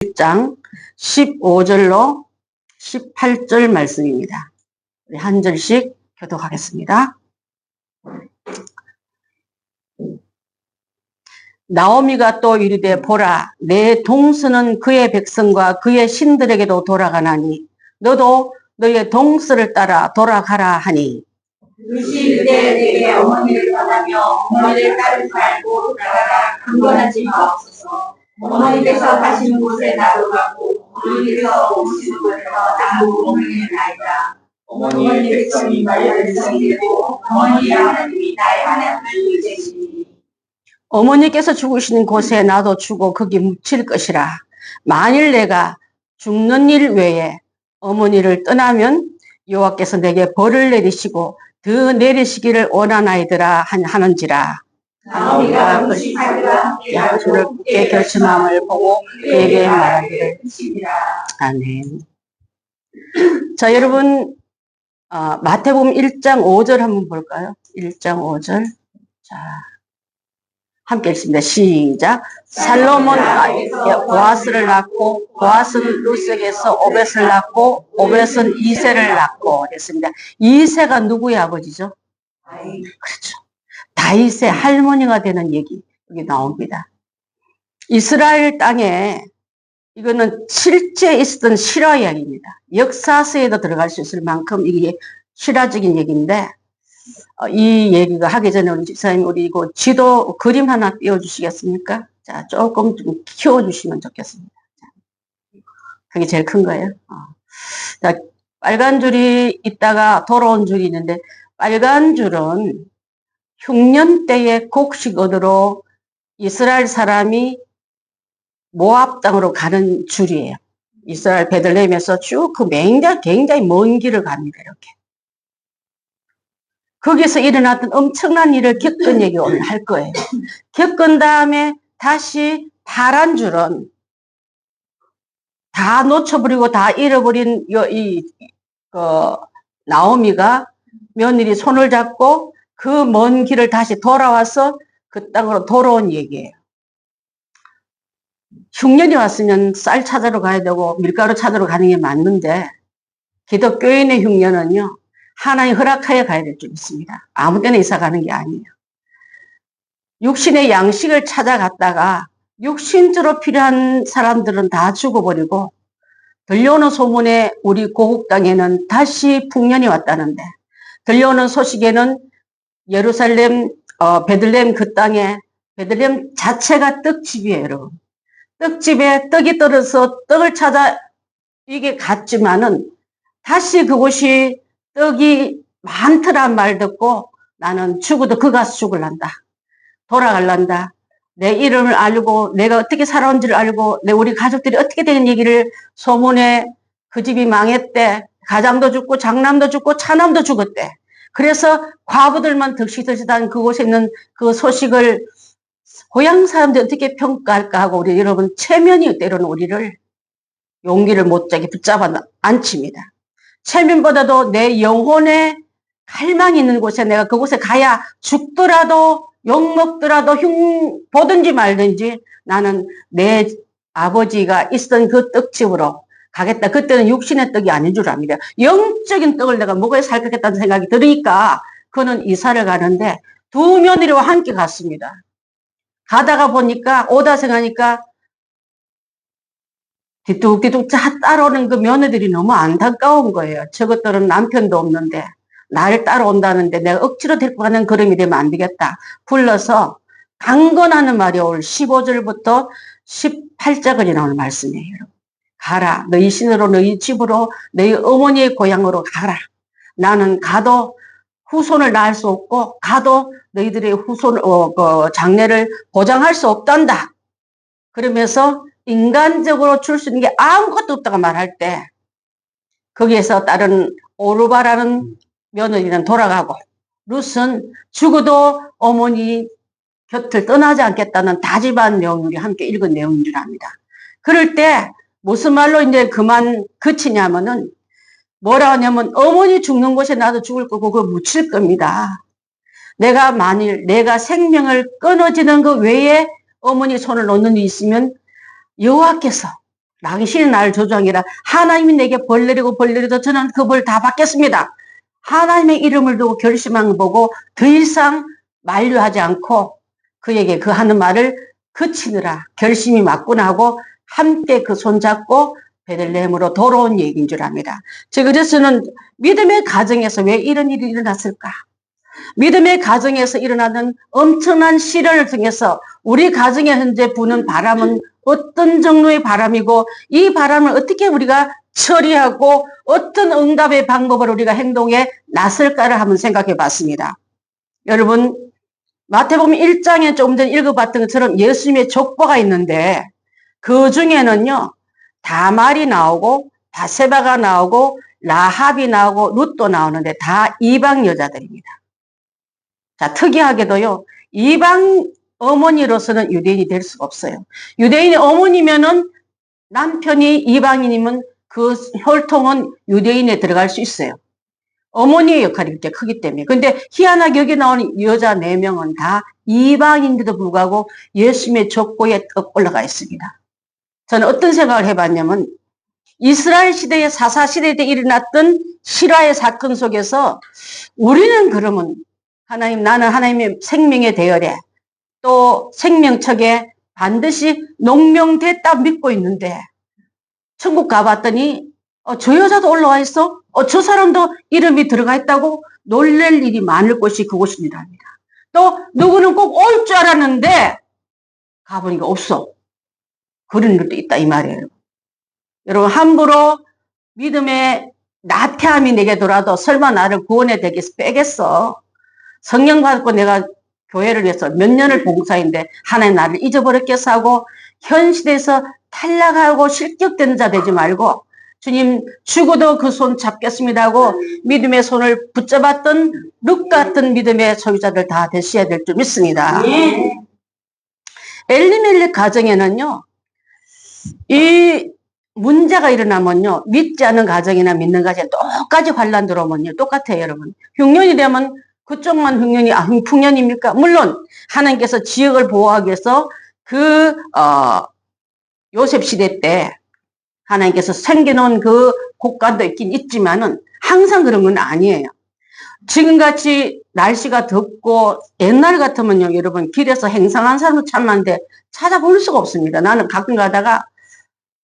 1장 15절로 18절 말씀입니다. 우리 한 절씩 교독하겠습니다. 나오미가 또 이르되 보라, 내 동서는 그의 백성과 그의 신들에게도 돌아가나니 너도 너의 동서를 따라 돌아가라 하니, 그시 그때 내게 어머니를 떠나며 어머니를 따르지 말고 돌아가라 강권하지 마옵소서. 어머니께서 가시는 곳에 나도 가고 어머니께서 오시는 곳에서 나도 머물리나이다. 어머니의 백성이 나의 백성이 되고 어머니의 하나님이 나의 하나님을 되시니, 어머니께서 죽으시는 곳에 나도 죽어 거기 묻힐 것이라. 만일 내가 죽는 일 외에 어머니를 떠나면 여호와께서 내게 벌을 내리시고 더 내리시기를 원하나이더라 하는지라. 나오미가 그시 가드와 함께 야고를 굳게 결심함을 보고 그에게 말하기를. 아멘. 자, 여러분, 마태복음 1장 5절 한번 볼까요? 1장 5절. 자, 함께 읽습니다. 시작. 살로몬 보아스를 낳고 보아스는 루색에서 오벳을 낳고 오벳은 이새를 낳고 됐습니다. 이새가 누구의 아버지죠? 그렇죠. 다윗의 할머니가 되는 얘기 여기 나옵니다. 이스라엘 땅에 이거는 실제 있었던 실화 이야기입니다. 역사서에도 들어갈 수 있을 만큼 이게 실화적인 얘기인데, 이 얘기가 하기 전에 우리 집사님 우리 이거 지도 그림 하나 띄워주시겠습니까? 자, 조금 좀 키워주시면 좋겠습니다. 그게 제일 큰 거예요. 자, 빨간 줄이 있다가 돌아온 줄이 있는데, 빨간 줄은 흉년 때의 곡식얻으러 이스라엘 사람이 모압 땅으로 가는 줄이에요. 이스라엘 베들레헴에서 쭉 그 굉장히 먼 길을 갑니다. 이렇게. 거기서 일어났던 엄청난 일을 겪은 얘기 오늘 할 거예요. 겪은 다음에 다시 파란 줄은 다 놓쳐버리고 다 잃어버린 나오미가 며느리 손을 잡고 그 먼 길을 다시 돌아와서 그 땅으로 돌아온 얘기예요. 흉년이 왔으면 쌀 찾으러 가야 되고 밀가루 찾으러 가는 게 맞는데, 기독교인의 흉년은요, 하나님 허락하여 가야 될 줄 믿습니다. 아무 때나 이사 가는 게 아니에요. 육신의 양식을 찾아갔다가 육신적으로 필요한 사람들은 다 죽어버리고, 들려오는 소문에 우리 고국 땅에는 다시 풍년이 왔다는데, 들려오는 소식에는 예루살렘, 베들레헴 그 땅에, 베들레헴 자체가 떡집이에요, 여러분. 떡집에 떡이 떨어져서 떡을 찾아 이게 갔지만은 다시 그곳이 떡이 많더란 말 듣고 나는 죽어도 그 가서 죽을란다. 돌아갈란다. 내 이름을 알고 내가 어떻게 살아온지를 알고 우리 가족들이 어떻게 된 얘기를 소문에 그 집이 망했대. 가장도 죽고 장남도 죽고 차남도 죽었대. 그래서 과부들만 덕시덕시한 그곳에 있는 그 소식을 고향 사람들이 어떻게 평가할까 하고 우리 여러분 체면이 때로는 우리를 용기를 못하게 붙잡아 앉힙니다. 체면보다도 내 영혼에 갈망이 있는 곳에 내가 그곳에 가야 죽더라도 욕먹더라도 보든지 말든지 나는 내 아버지가 있었던 그 떡집으로 가겠다. 그때는 육신의 떡이 아닌 줄 압니다. 영적인 떡을 내가 먹어야 살 것같다는 생각이 들으니까 그는 이사를 가는데 두 며느리와 함께 갔습니다. 가다가 보니까 오다 생각하니까 뒤뚝뒤뚝 따라오는 그 며느들이 너무 안타까운 거예요. 저것들은 남편도 없는데 나를 따라온다는데 내가 억지로 데리고 가는 걸음이 되면 안 되겠다. 불러서 강건하는 말이 오늘 15절부터 18절까지 나오는 말씀이에요. 여러분. 가라. 너희 신으로 너희 집으로 너희 어머니의 고향으로 가라. 나는 가도 후손을 낳을 수 없고 가도 너희들의 장래를 보장할 수 없단다. 그러면서 인간적으로 줄 수 있는 게 아무것도 없다고 말할 때 거기에서 다른 오르바라는 며느리는 돌아가고 룻은 죽어도 어머니 곁을 떠나지 않겠다는 다짐한 내용이 함께 읽은 내용인 줄 압니다. 그럴 때 무슨 말로 이제 그만 그치냐면은 뭐라 하냐면 어머니 죽는 곳에 나도 죽을 거고 그걸 묻힐 겁니다. 내가 생명을 끊어지는 그 외에 어머니 손을 놓는 일이 있으면 여호와께서 당신이 나를 저주하기라. 하나님이 내게 벌 내리고 벌 내려도 저는 그 벌 다 받겠습니다. 하나님의 이름을 두고 결심한 거 보고 더 이상 만류하지 않고 그에게 그 하는 말을 그치느라 결심이 맞구나 하고 함께 그 손잡고 베들레헴으로 돌아온 얘기인 줄 압니다. 그래서는 믿음의 가정에서 왜 이런 일이 일어났을까? 믿음의 가정에서 일어나는 엄청난 시련을 통해서 우리 가정에 현재 부는 바람은 어떤 정도의 바람이고 이 바람을 어떻게 우리가 처리하고 어떤 응답의 방법을 우리가 행동에 나설까를 한번 생각해 봤습니다. 여러분, 마태복음 1장에 조금 전에 읽어봤던 것처럼 예수님의 족보가 있는데 그 중에는요, 다말이 나오고 바세바가 나오고 라합이 나오고 룻도 나오는데 다 이방 여자들입니다. 자, 특이하게도요, 이방 어머니로서는 유대인이 될 수가 없어요. 유대인의 어머니면은 남편이 이방인이면 그 혈통은 유대인에 들어갈 수 있어요. 어머니의 역할이 그렇게 크기 때문에. 근데 희한하게 여기 나오는 여자 4명은 다 이방인데도 불구하고 예수님의 족보에 떡 올라가 있습니다. 저는 어떤 생각을 해봤냐면 이스라엘 시대의 사사 시대 때 일어났던 실화의 사건 속에서 우리는 그러면 나는 하나님의 생명의 대열에 또 생명척에 반드시 농명됐다 믿고 있는데 천국 가봤더니 저 여자도 올라와 있어? 저 사람도 이름이 들어가 있다고 놀랄 일이 많을 곳이 그곳입니다. 또 누구는 꼭 올 줄 알았는데 가보니까 없어. 그런 것도 있다 이 말이에요. 여러분 함부로 믿음의 나태함이 내게 돌아도 설마 나를 구원에 되겠어 빼겠어. 성령 받고 내가 교회를 위해서 몇 년을 봉사인데 하나님 나를 잊어버렸겠어 하고 현 시대에서 탈락하고 실격되는 자 되지 말고 주님 죽어도 그 손 잡겠습니다 하고 믿음의 손을 붙잡았던 룻 같은 믿음의 소유자들 다 되셔야 될 줄 믿습니다. 엘리멜렉 가정에는요, 이 문제가 일어나면요, 믿지 않는 가정이나 믿는 가정에 똑같이 환란 들어오면요, 똑같아요, 여러분. 흉년이 되면 그쪽만 풍년입니까? 물론 하나님께서 지역을 보호하기 위해서 요셉 시대 때 하나님께서 생겨놓은 그 곡간도 있긴 있지만은 항상 그런 건 아니에요. 지금같이 날씨가 덥고 옛날 같으면요, 여러분 길에서 행상한 사람은 참 많은데 찾아볼 수가 없습니다. 나는 가끔 가다가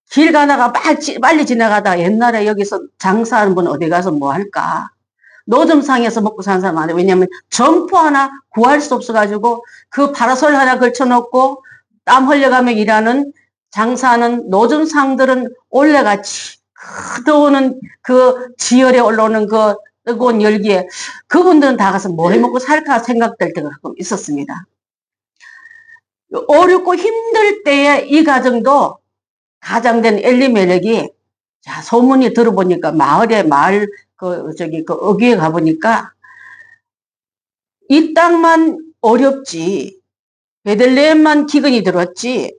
길 가다가 빨리 지나가다가 옛날에 여기서 장사하는 분 어디 가서 뭐 할까? 노점상에서 먹고 사는 사람 많아요. 왜냐하면 점포 하나 구할 수 없어가지고 그 파라솔 하나 걸쳐놓고 땀 흘려가며 일하는 장사하는 노점상들은 올해같이 더우는 그 지열에 올라오는 그 뜨거운 열기에 그분들은 다 가서 뭐 해먹고 살까 생각될 때가 가끔 있었습니다. 어렵고 힘들 때에 이 가정도 가장된 엘리멜렉이 자 소문이 들어보니까 마을 어귀에 가보니까 이 땅만 어렵지 베들레헴만 기근이 들었지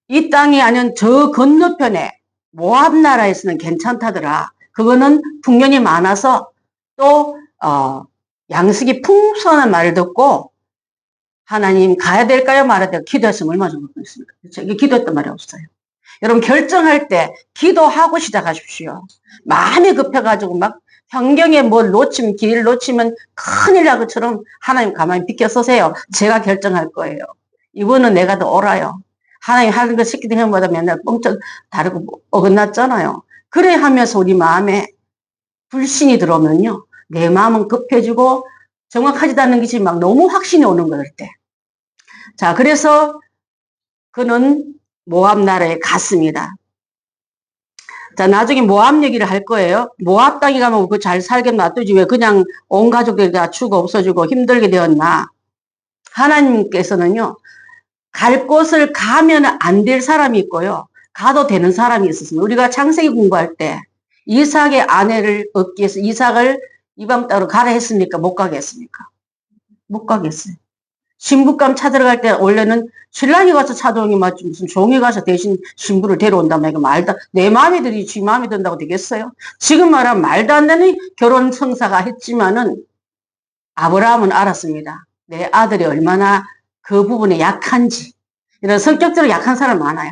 이 땅이 아닌 저 건너편에 모압 나라에서는 괜찮다더라. 그거는 풍년이 많아서 또 양식이 풍성한 말을 듣고 하나님 가야 될까요 말아야 될까요? 기도했으면 얼마나 좋겠습니까? 이게 기도했단 말이 없어요. 여러분 결정할 때 기도하고 시작하십시오. 마음이 급해가지고 막 환경에 뭘 놓치면 길을 놓치면 큰일 나고처럼 하나님 가만히 비켜서세요. 제가 결정할 거예요. 이번은 내가 더 옳아요. 하나님 하는 거 시키던 형보다 맨날 뻥쩍 다르고 어긋났잖아요. 그래 하면서 우리 마음에 불신이 들어오면요. 내 마음은 급해지고 정확하지도 않은 것이 막 너무 확신이 오는 거일 때. 자, 그래서 그는 모압 나라에 갔습니다. 자, 나중에 모압 얘기를 할 거예요. 모압 땅에 가면 그 잘 살게 놔두지 왜 그냥 온 가족들이 다 죽어 없어지고 힘들게 되었나. 하나님께서는요. 갈 곳을 가면 안 될 사람이 있고요. 가도 되는 사람이 있었습니다. 우리가 창세기 공부할 때 이삭의 아내를 얻기 위해서 이삭을 이방 땅으로 가라 했습니까? 못 가게 했습니까? 못 가게 했어요. 신부감 찾으러 갈 때 원래는 신랑이 가서 찾아오니 맞지 무슨 종이 가서 대신 신부를 데려온단 말이야. 말도 내 마음에 들이 지 마음에 든다고 되겠어요? 지금 말하면 말도 안 되는 결혼 성사가 했지만은 아브라함은 알았습니다. 내 아들이 얼마나 그 부분에 약한지. 이런 성격적으로 약한 사람 많아요.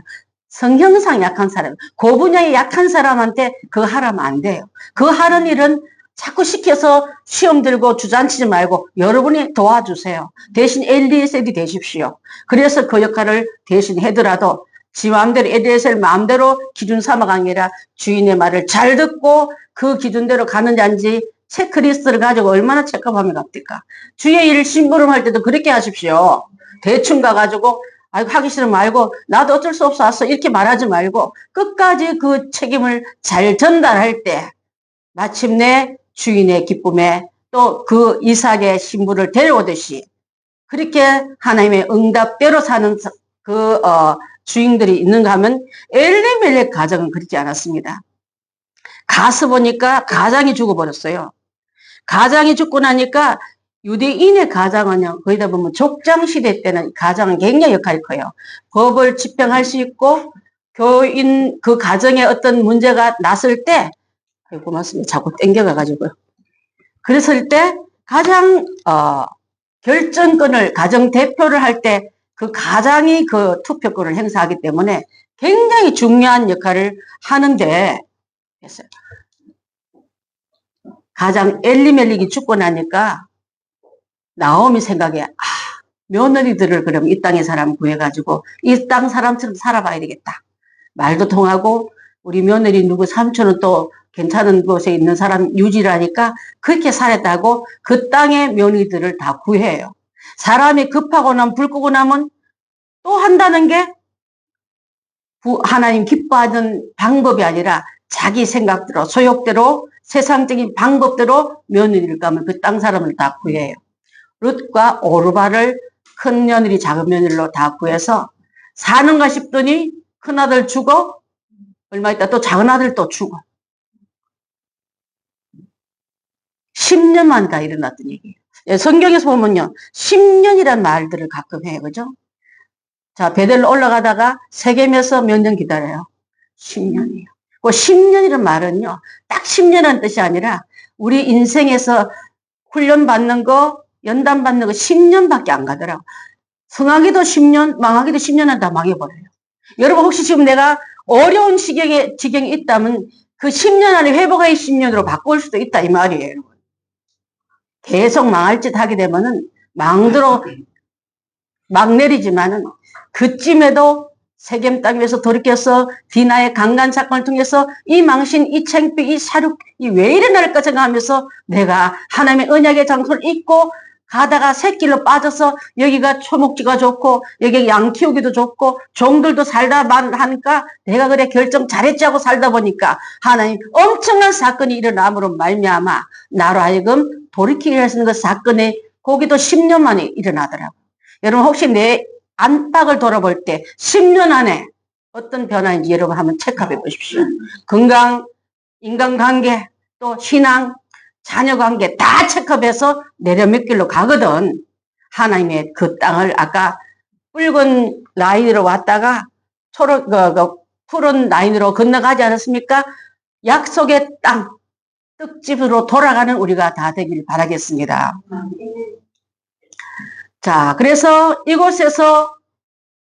성형상 약한 사람, 그 분야에 약한 사람한테 그거 하라면 안 돼요. 그거 하는 일은 자꾸 시켜서 시험 들고 주저앉히지 말고 여러분이 도와주세요. 대신 LDSL이 되십시오. 그래서 그 역할을 대신 해더라도 지 마음대로 LDSL 마음대로 기준 삼아가는 게 아니라 주인의 말을 잘 듣고 그 기준대로 가는지 아닌지 체크리스트를 가지고 얼마나 체크하면 갑니까? 주의 일 심부름할 때도 그렇게 하십시오. 대충 가가지고 아이고 하기 싫으면 말고 나도 어쩔 수 없어 왔어 이렇게 말하지 말고 끝까지 그 책임을 잘 전달할 때 마침내 주인의 기쁨에 또 그 이삭의 신부를 데려오듯이 그렇게 하나님의 응답대로 사는 주인들이 있는가 하면 엘리멜렉 가정은 그렇지 않았습니다. 가서 보니까 가장이 죽어버렸어요. 가장이 죽고 나니까 유대인의 가장은요, 거기다 보면 족장시대 때는 가장은 굉장히 역할이 커요. 법을 집행할 수 있고, 교인 그 가정에 어떤 문제가 났을 때, 아이고, 고맙습니다. 자꾸 땡겨가가지고요. 그랬을 때 가장, 결정권을, 가정 대표를 할 때 그 가장이 그 투표권을 행사하기 때문에 굉장히 중요한 역할을 하는데, 했어요. 가장 엘리멜렉이 죽고 나니까 나오미 생각에 며느리들을 그럼 이 땅의 사람 구해가지고 이 땅 사람처럼 살아봐야 되겠다. 말도 통하고 우리 며느리 누구 삼촌은 또 괜찮은 곳에 있는 사람 유지라니까 그렇게 살았다고 그 땅의 며느리들을 다 구해요. 사람이 급하고 나면 불 끄고 나면 또 한다는 게 하나님 기뻐하는 방법이 아니라 자기 생각대로 소욕대로 세상적인 방법대로 며느리를 가면 그 땅 사람을 다 구해요. 룻과 오르바를 큰 며느리 작은 며느리로 다 구해서 사는가 싶더니 큰아들 죽어 얼마 있다 또 작은 아들 또 죽어 10년 만에 다 일어났던 얘기예요. 성경에서 보면요 10년이란 말들을 가끔 해요. 그죠? 자, 베델로 올라가다가 세겜에서 몇 년 기다려요? 10년이에요. 그 10년이란 말은요 딱 10년이라는 뜻이 아니라 우리 인생에서 훈련 받는 거 연단 받는 거 10년밖에 안 가더라고. 성하기도 10년, 망하기도 10년은 다 망해버려요. 여러분 혹시 지금 내가 어려운 지경에 있다면 그 10년 안에 회복의 10년으로 바꿀 수도 있다 이 말이에요. 여러분. 계속 망할 짓 하게 되면은 망대로 막 내리지만은 그쯤에도 세겜 땅 위에서 돌이켜서 디나의 강간 사건을 통해서 이 망신, 이 창피, 이 사륙, 이 왜 일어날까 생각하면서 내가 하나님의 언약의 장소를 잊고 가다가 새길로 빠져서 여기가 초목지가 좋고 여기 양 키우기도 좋고 종들도 살다 하니까 내가 그래 결정 잘했지 하고 살다 보니까 하나님 엄청난 사건이 일어남으로 말미암아 나로 하여금 돌이키게 하시는 그 사건이 거기도 10년 만에 일어나더라고요. 여러분 혹시 내 안팎을 돌아볼 때 10년 안에 어떤 변화인지 여러분 한번 체크해 보십시오. 건강, 인간관계, 또 신앙, 자녀관계 다 체크해서 내려몇 길로 가거든. 하나님의 그 땅을 아까 붉은 라인으로 왔다가 푸른 라인으로 건너가지 않았습니까? 약속의 땅, 떡집으로 돌아가는 우리가 다 되길 바라겠습니다. 자, 그래서 이곳에서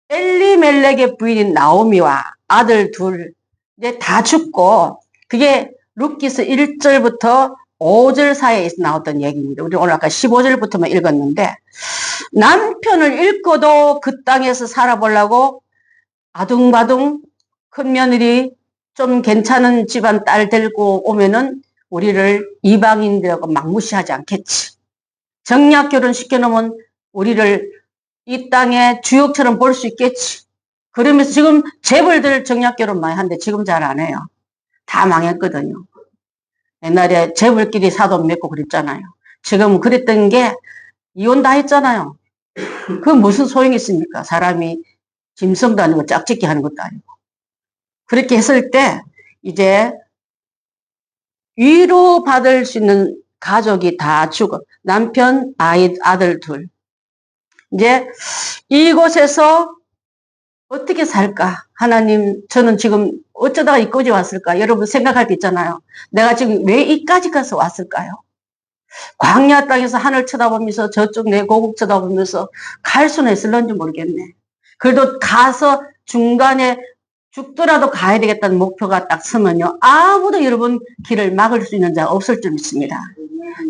엘리멜렉의 부인인 나오미와 아들 둘 이제 다 죽고 그게 룻기서 1절부터 5절 사이에 나왔던 얘기입니다. 우리 오늘 아까 15절부터만 읽었는데 남편을 잃고도 그 땅에서 살아보려고 아둥바둥 큰 며느리 좀 괜찮은 집안 딸 데리고 오면은 우리를 이방인들하고 막 무시하지 않겠지. 정략 결혼 시켜놓으면 우리를 이 땅의 주역처럼 볼 수 있겠지. 그러면서 지금 재벌들 정략 결혼 많이 하는데 지금 잘 안 해요. 다 망했거든요. 옛날에 재벌끼리 사돈 맺고 그랬잖아요. 지금 그랬던 게 이혼 다 했잖아요. 그 무슨 소용이 있습니까? 사람이 짐승도 아니고 짝짓기 하는 것도 아니고. 그렇게 했을 때 이제 위로받을 수 있는 가족이 다 죽어. 남편, 아들 둘. 이제 이곳에서 어떻게 살까? 하나님, 저는 지금 어쩌다가 이까지 왔을까? 여러분 생각할 때 있잖아요. 내가 지금 왜 이까지 가서 왔을까요? 광야 땅에서 하늘 쳐다보면서 저쪽 내 고국 쳐다보면서 갈 수는 있을런지 모르겠네. 그래도 가서 중간에 죽더라도 가야 되겠다는 목표가 딱 서면요. 아무도 여러분 길을 막을 수 있는 자가 없을 줄 믿습니다.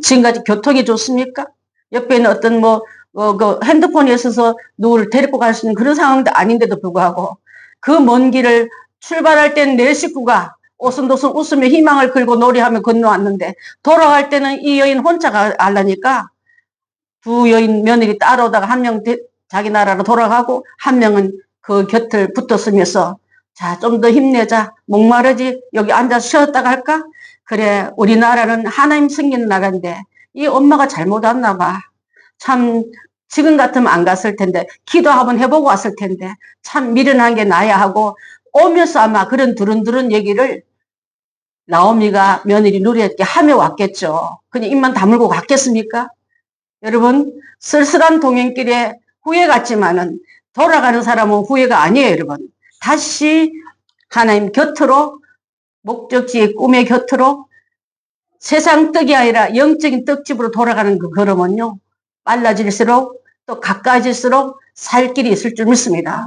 지금까지 교통이 좋습니까? 옆에 있는 어떤 그 핸드폰이 있어서 누구를 데리고 갈 수 있는 그런 상황도 아닌데도 불구하고 그 먼 길을 출발할 때는 내 식구가 오순도순 웃으며 희망을 걸고 노래하며 건너왔는데 돌아갈 때는 이 여인 혼자 가려니까 두 여인 며느리 따라오다가 한 명 자기 나라로 돌아가고 한 명은 그 곁을 붙었으면서 자, 좀 더 힘내자. 목마르지? 여기 앉아서 쉬었다가 할까? 그래, 우리나라는 하나님 섬기는 나라인데 이 엄마가 잘못 왔나 봐. 참 지금 같으면 안 갔을 텐데 기도 한번 해보고 왔을 텐데 참 미련한 게 나야 하고 오면서 아마 그런 두른두른 얘기를 나오미가 며느리 누리에게 하며 왔겠죠. 그냥 입만 다물고 갔겠습니까? 여러분, 쓸쓸한 동행길에 후회 같지만은 돌아가는 사람은 후회가 아니에요, 여러분. 다시 하나님 곁으로, 목적지의 꿈의 곁으로 세상 떡이 아니라 영적인 떡집으로 돌아가는 그 걸음은요, 빨라질수록 또 가까워질수록 살 길이 있을 줄 믿습니다.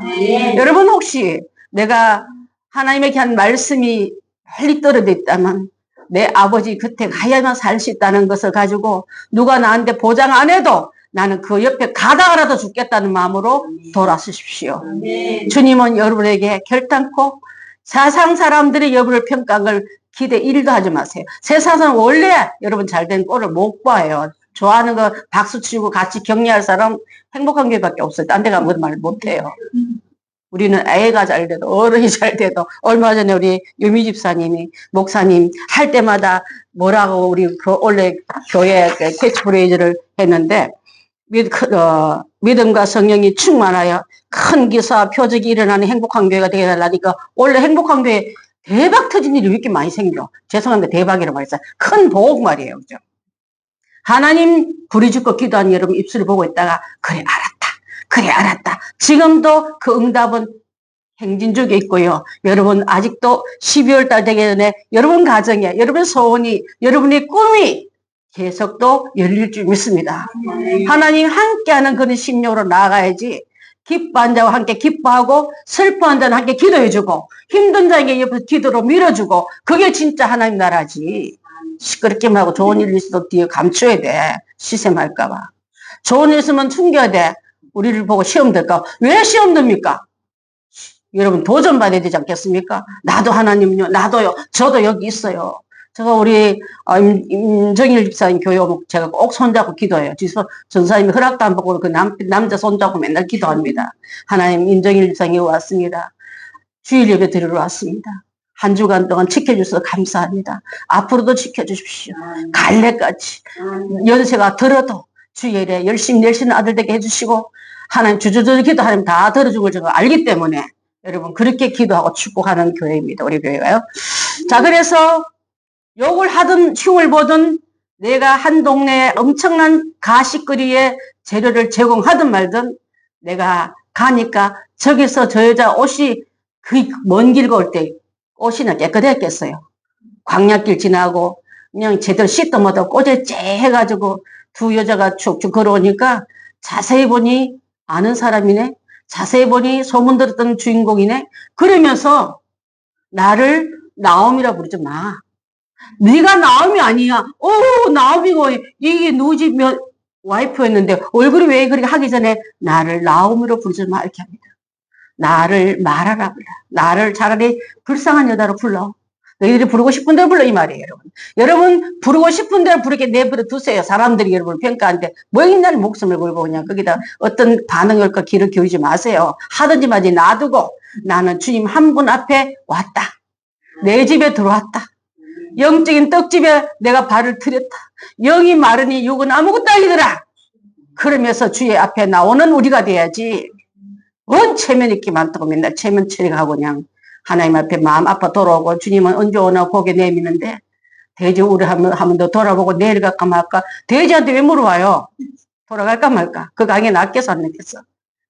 여러분 혹시 내가 하나님에게 한 말씀이 멀리 떨어져 있다면 내 아버지 곁에 가야만 살 수 있다는 것을 가지고 누가 나한테 보장 안 해도 나는 그 옆에 가다가라도 죽겠다는 마음으로 돌아서십시오. 주님은 여러분에게 결단코 세상 사람들이 여러분을 평가한 걸 기대 1도 하지 마세요. 세상은 원래 여러분 잘된 꼴을 못 봐요. 좋아하는 거 박수 치고 같이 격려할 사람 행복한 게밖에 없어요. 딴 데 가면 그런 말 못해요. 우리는 애가 잘 돼도 어른이 잘 돼도 얼마 전에 우리 유미 집사님이 목사님 할 때마다 뭐라고 우리 그 원래 교회 캐치프레이즈를 했는데 믿음과 성령이 충만하여 큰 기사와 표적이 일어나는 행복한 교회가 되게 달라니까 원래 행복한 교회 대박 터진 일이 왜 이렇게 많이 생겨? 죄송한데 대박이라고 말했어요. 큰 복음 말이에요. 그죠? 하나님 부르짖고 기도한 여러분 입술을 보고 있다가 그래 알았다. 그래 알았다. 지금도 그 응답은 행진 중에 있고요. 여러분 아직도 12월 달 되기 전에 여러분 가정에 여러분 소원이 여러분의 꿈이 계속 또 열릴 줄 믿습니다. 하나님 함께하는 그런 심령으로 나아가야지 기뻐한 자와 함께 기뻐하고 슬퍼한 자는 함께 기도해주고 힘든 자에게 옆에서 기도로 밀어주고 그게 진짜 하나님 나라지. 시끄럽게만 하고 좋은 일 있어도 뒤에 감춰야 돼. 시샘할까봐. 좋은 일 있으면 숨겨야 돼. 우리를 보고 시험 들까? 왜 시험 듭니까? 여러분 도전 받아야 되지 않겠습니까? 나도 하나님요, 나도요, 저도 여기 있어요. 제가 우리 임정일 집사님 교회 오면 제가 꼭 손잡고 기도해요. 전사님이 허락도 안 받고 그 남자 손잡고 맨날 기도합니다. 하나님 임정일 집사님이 왔습니다. 주일 예배 드리러 왔습니다. 한 주간 동안 지켜주셔서 감사합니다. 앞으로도 지켜주십시오. 갈래까지 연세가 들어도 주일에 열심히 내시는 아들 되게 해주시고 하나님 주저주저 기도 하나님 다 들어준 걸 제가 알기 때문에 여러분 그렇게 기도하고 축복하는 교회입니다. 우리 교회가요. 자, 그래서 욕을 하든 흉을 보든 내가 한 동네에 엄청난 가시거리에 재료를 제공하든 말든 내가 가니까 저기서 저 여자 옷이 그 먼 길 걸 때 옷이나 깨끗했겠어요. 광야길 지나고 그냥 제대로 씻도 못하고 꼬재 째 해가지고 두 여자가 쭉쭉 걸어오니까 자세히 보니 아는 사람이네. 자세히 보니 소문 들었던 주인공이네. 그러면서 나를 나옴이라 부르지 마. 네가 나옴이 아니야. 나옴이고 이게 누지 와이프였는데 얼굴이 왜 그렇게 하기 전에 나를 나옴으로 부르지 마 이렇게 합니다. 나를 말하라 불러. 나를 차라리 불쌍한 여자로 불러. 너희들이 부르고 싶은 대로 불러 이 말이에요. 여러분 부르고 싶은 대로 부르게 내버려 두세요. 사람들이 여러분을 평가하는데 뭐 있냐는 목숨을 걸고 그냥 거기다 어떤 반응이 올까 귀를 기울이지 마세요. 하든지 말든지 놔두고 나는 주님 한 분 앞에 왔다. 내 집에 들어왔다. 영적인 떡집에 내가 발을 들였다. 영이 마르니 육은 아무것도 아니더라. 그러면서 주의 앞에 나오는 우리가 돼야지. 뭔 체면 있기 많다고 맨날 체면 처리하고 그냥 하나님 앞에 마음 아파 돌아오고 주님은 언제 오나 고개 내미는데 돼지 우리 한번 더 돌아보고 내일 갈까 말까. 돼지한테 왜 물어봐요? 돌아갈까 말까. 그 강에 낫겠어 안 낫겠어.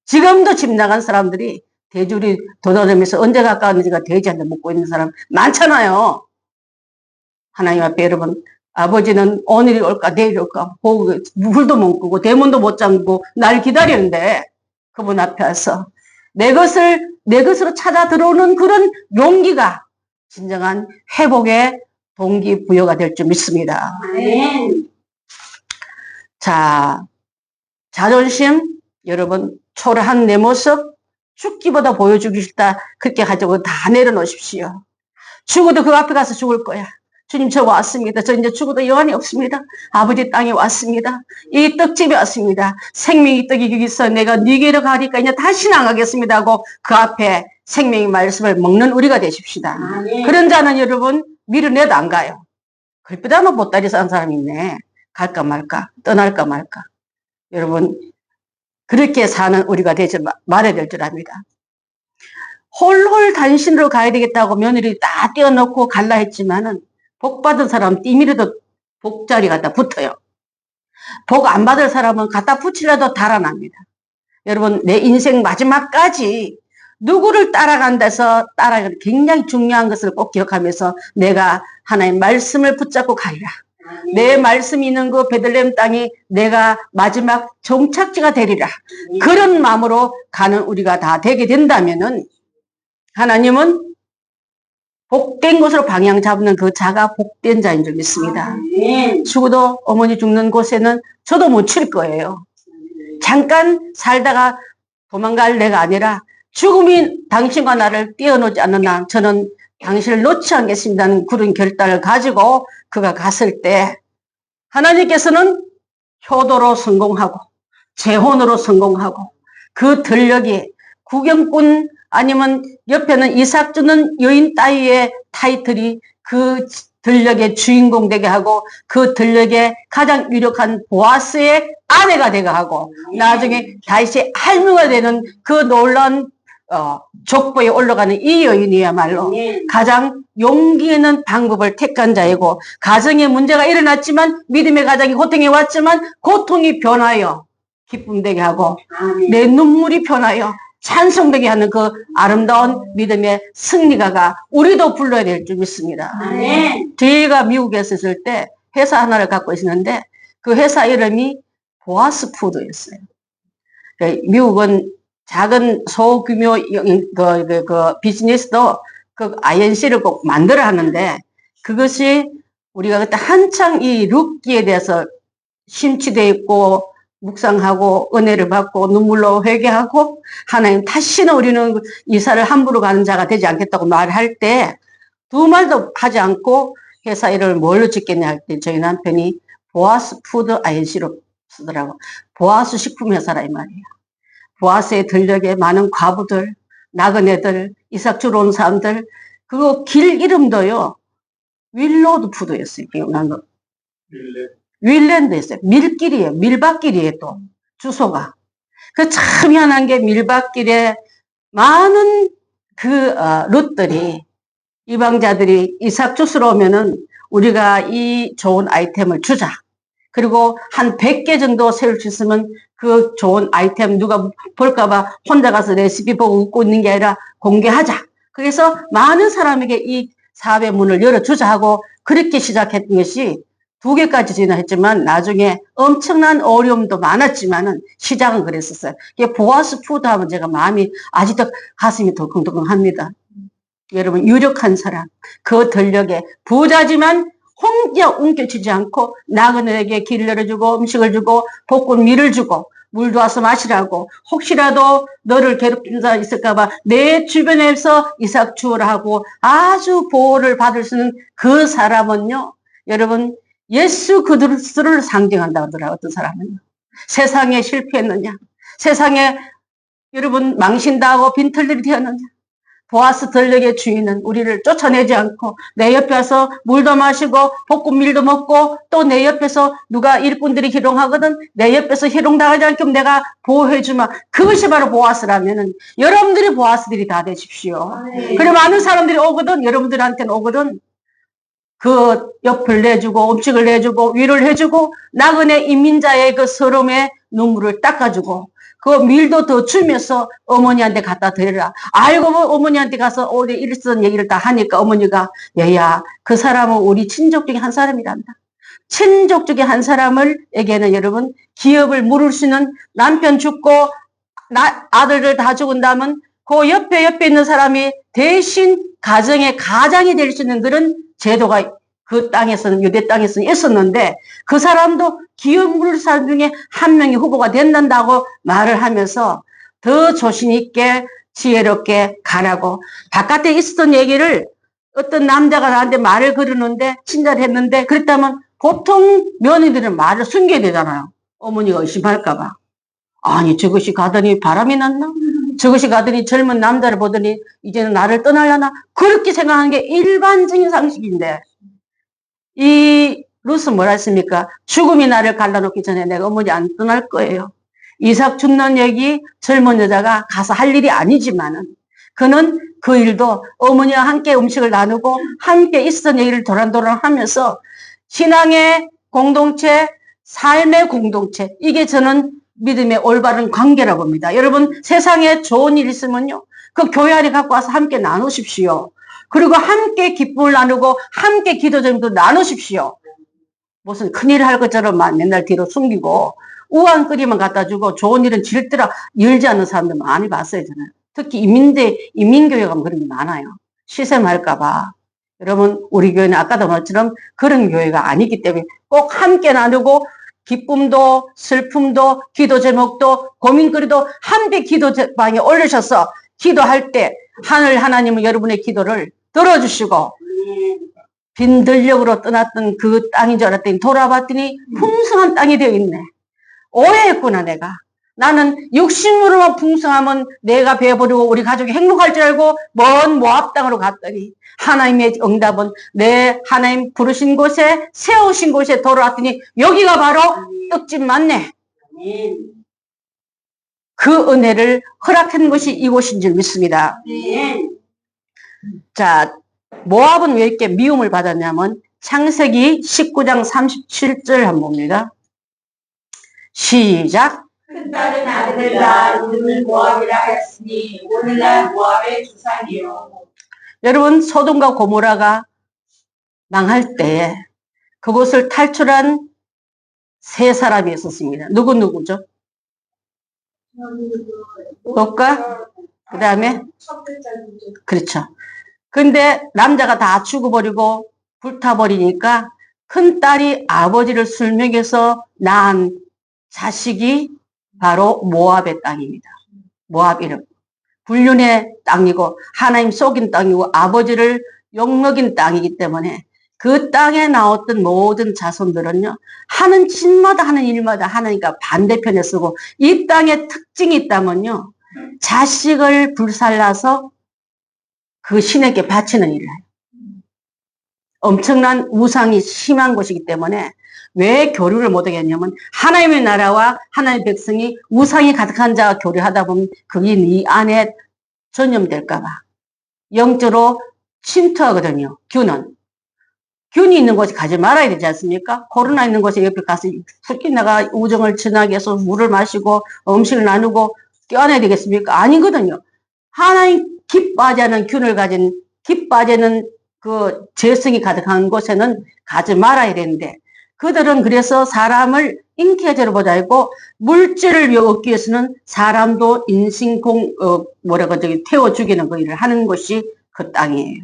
지금도 집 나간 사람들이 돼지 우리 도다니면서 언제 갈까 하는지가 돼지한테 묻고 있는 사람 많잖아요. 하나님 앞에 여러분 아버지는 오늘이 올까 내일이 올까 물도 못 끄고 대문도 못 잠그고 날 기다리는데 그분 앞에 와서 내 것을 내 것으로 찾아 들어오는 그런 용기가 진정한 회복의 동기부여가 될 줄 믿습니다. 아멘. 자, 자존심, 여러분, 초라한 내 모습, 죽기보다 보여주기 싫다. 그렇게 가지고 다 내려놓으십시오. 죽어도 그 앞에 가서 죽을 거야. 주님, 저 왔습니다. 저 이제 죽어도 여한이 없습니다. 아버지 땅에 왔습니다. 이 떡집에 왔습니다. 생명의 떡이 여기서 내가 니게로 가니까 이제 다시는 안 가겠습니다 하고 그 앞에 생명의 말씀을 먹는 우리가 되십시다. 아멘. 그런 자는 여러분 밀어내도 안 가요. 글보다는 보따리 싼 사람이 있네. 갈까 말까, 떠날까 말까. 여러분, 그렇게 사는 우리가 되지 말아야 될 줄 압니다. 홀홀 단신으로 가야 되겠다고 며느리 다 떼어놓고 갈라 했지만은 복 받은 사람은 띠미라도 복자리 갖다 붙어요. 복 안 받을 사람은 갖다 붙이려도 달아납니다. 여러분, 내 인생 마지막까지 누구를 따라간다 해서 따라가는 굉장히 중요한 것을 꼭 기억하면서 내가 하나님 말씀을 붙잡고 가리라. 내 말씀이 있는 그 베들레헴 땅이 내가 마지막 종착지가 되리라. 그런 마음으로 가는 우리가 다 되게 된다면은 하나님은 복된 곳으로 방향 잡는 그 자가 복된 자인 줄 믿습니다. 죽어도 어머니 죽는 곳에는 저도 못 칠 거예요. 잠깐 살다가 도망갈 내가 아니라 죽음이 당신과 나를 떼어놓지 않는 한 저는 당신을 놓지 않겠습니다는 그런 결단을 가지고 그가 갔을 때 하나님께서는 효도로 성공하고 재혼으로 성공하고 그 들녘이 구경꾼 아니면 옆에는 이삭 주는 여인 따위의 타이틀이 그 들녘의 주인공 되게 하고 그 들녘의 가장 유력한 보아스의 아내가 되게 하고 나중에 다시 할머니가 되는 그 놀라운 족보에 올라가는 이 여인이야말로 가장 용기 있는 방법을 택한 자이고 가정에 문제가 일어났지만 믿음의 가정이 고통이 왔지만 고통이 변하여 기쁨 되게 하고 내 눈물이 변하여 찬송되게 하는 그 아름다운 믿음의 승리가가 우리도 불러야 될 줄 믿습니다. 저희가 미국에 있을 때 회사 하나를 갖고 있었는데 그 회사 이름이 보아스 푸드였어요. 미국은 작은 소규모 비즈니스도 그 INC를 꼭 만들어 하는데 그것이 우리가 그때 한창 이 룻기에 대해서 심취되어 있고 묵상하고 은혜를 받고 눈물로 회개하고 하나님 다시는 우리는 이사를 함부로 가는 자가 되지 않겠다고 말할 때 두 말도 하지 않고 회사 이름을 뭘로 짓겠냐 할 때 저희 남편이 보아스 푸드 INC로 쓰더라고. 보아스 식품회사라 이 말이에요. 보아스의 들녘에 많은 과부들, 나그네들, 이삭 주러 온 사람들, 그거 길 이름도요, 윌로드 푸드였어요. 기억난 거. 윌랜드였어요. 밀길이에요. 밀밭길이에요, 또. 주소가. 그 참 희한한 게 밀밭길에 많은 룻들이, 이방자들이 이삭 주스러 오면은 우리가 이 좋은 아이템을 주자. 그리고 한 100개 정도 세울 수 있으면 그 좋은 아이템 누가 볼까봐 혼자 가서 레시피 보고 웃고 있는 게 아니라 공개하자. 그래서 많은 사람에게 이 사업의 문을 열어주자 하고 그렇게 시작했던 것이 2개까지 진행했지만 나중에 엄청난 어려움도 많았지만은 시작은 그랬었어요. 이게 보아스 푸드 하면 제가 마음이 아직도 가슴이 덜컹덜컹합니다. 여러분 유력한 사람 그 들녘에 부자지만 혼자 움켜쥐지 않고 나그네에게 길을 열어주고 음식을 주고 볶은 밀을 주고 물도 와서 마시라고 혹시라도 너를 괴롭히는 사람 있을까봐 내 주변에서 이삭 주우라 하고 아주 보호를 받을 수 있는 그 사람은요 여러분 예수 그리스도를 상징한다고 하더라고요. 어떤 사람은요 세상에 실패했느냐 세상에 여러분 망신당하고 빈털들이 되었느냐 보아스 들녘의 주인은 우리를 쫓아내지 않고 내 옆에 와서 물도 마시고 볶은 밀도 먹고 또 내 옆에서 누가 일꾼들이 희롱하거든 내 옆에서 희롱당하지 않게끔 내가 보호해주마. 그것이 바로 보아스라면은 여러분들이 보아스들이 다 되십시오. 그리고 많은 사람들이 오거든 여러분들한테는 오거든 그 옆을 내주고 음식을 내주고 위로를 해주고 나그네 인민자의 그 서름의 눈물을 닦아주고 그 밀도 더 주면서 어머니한테 갖다 드려라. 알고 어머니한테 가서 어제 일선 얘기를 다 하니까 어머니가 얘야 그 사람은 우리 친족 중에 한 사람이란다. 친족 중에 한 사람에게는 여러분 기업을 물을 수 있는 남편 죽고 아들들 다 죽은다면 그 옆에 있는 사람이 대신 가정의 가장이 될 수 있는 그런 제도가 그 땅에서는, 유대 땅에서는 있었는데, 그 사람도 기업물 사람 중에 한 명이 후보가 된다고 말을 하면서 더 조심 있게 지혜롭게 가라고, 바깥에 있었던 얘기를 어떤 남자가 나한테 말을 걸었는데, 친절을 했는데, 그랬다면 보통 며느리들은 말을 숨겨야 되잖아요. 어머니가 의심할까봐. 아니, 저것이 가더니 바람이 났나? 저것이 가더니 젊은 남자를 보더니 이제는 나를 떠나려나? 그렇게 생각하는 게 일반적인 상식인데, 이 룻은 뭐라 했습니까? 죽음이 나를 갈라놓기 전에 내가 어머니 안 떠날 거예요. 이삭 죽는 얘기 젊은 여자가 가서 할 일이 아니지만은, 그는 그 일도 어머니와 함께 음식을 나누고 함께 있었던 얘기를 도란도란 하면서 신앙의 공동체, 삶의 공동체, 이게 저는 믿음의 올바른 관계라고 봅니다. 여러분, 세상에 좋은 일 있으면요, 그 교회 안에 갖고 와서 함께 나누십시오. 그리고 함께 기쁨을 나누고 함께 기도 제목도 나누십시오. 무슨 큰일 할 것처럼만 맨날 뒤로 숨기고 우한거리만 갖다 주고 좋은 일은 질더라 열지 않는 사람들 많이 봤어요, 저는. 특히 이민교회 가면 그런 게 많아요. 시샘할까봐. 여러분, 우리 교회는 아까도 말처럼 그런 교회가 아니기 때문에 꼭 함께 나누고 기쁨도 슬픔도 기도 제목도 고민거리도 함께 기도방에 올리셔서 기도할 때 하늘 하나님은 여러분의 기도를 들어주시고, 빈들력으로 떠났던 그 땅인 줄 알았더니 돌아봤더니 풍성한 땅이 되어 있네. 오해했구나, 내가. 나는 육신으로만 풍성하면 내가 배워버리고 우리 가족이 행복할 줄 알고 먼 모압 땅으로 갔더니 하나님의 응답은 내 하나님 부르신 곳에 세우신 곳에 돌아왔더니 여기가 바로 떡집 맞네. 그 은혜를 허락한 것이 이곳인 줄 믿습니다. 자, 모압은 왜 이렇게 미움을 받았냐면 창세기 19장 37절 한번 봅니다. 시작. 큰 딸은 아들을 낳아 이름을 모압이라 하였으니 오늘날 모압의 조상이요. 여러분, 소돔과 고모라가 망할 때 그곳을 탈출한 세 사람이 있었습니다. 누구죠? 롯과 그 다음에 그렇죠. 근데 남자가 다 죽어버리고 불타버리니까 큰 딸이 아버지를 술먹여서 낳은 자식이 바로 모압의 땅입니다. 모압 이름. 불륜의 땅이고 하나님 속인 땅이고 아버지를 욕먹인 땅이기 때문에 그 땅에 나왔던 모든 자손들은요, 하는 짓마다 하는 일마다 하나님과 반대편에 서고, 이 땅의 특징이 있다면요, 자식을 불살라서 그 신에게 바치는 일을 해요. 엄청난 우상이 심한 곳이기 때문에 왜 교류를 못하겠냐면 하나님의 나라와 하나님의 백성이 우상이 가득한 자와 교류하다 보면 그게 네 안에 전염될까 봐 영적으로 침투하거든요. 균이 있는 곳에 가지 말아야 되지 않습니까? 코로나 있는 곳에 옆에 가서 훌기 나가 우정을 전하게 해서 물을 마시고 음식을 나누고 껴안아야 되겠습니까? 아니거든요. 하나님 기뻐하지 않는 균을 가진, 기뻐하지 않는 그 죄성이 가득한 곳에는 가지 말아야 되는데, 그들은 그래서 사람을 인기제로 보자 했고, 물질을 얻기 위해서는 사람도 태워 죽이는 그 일을 하는 것이 그 땅이에요.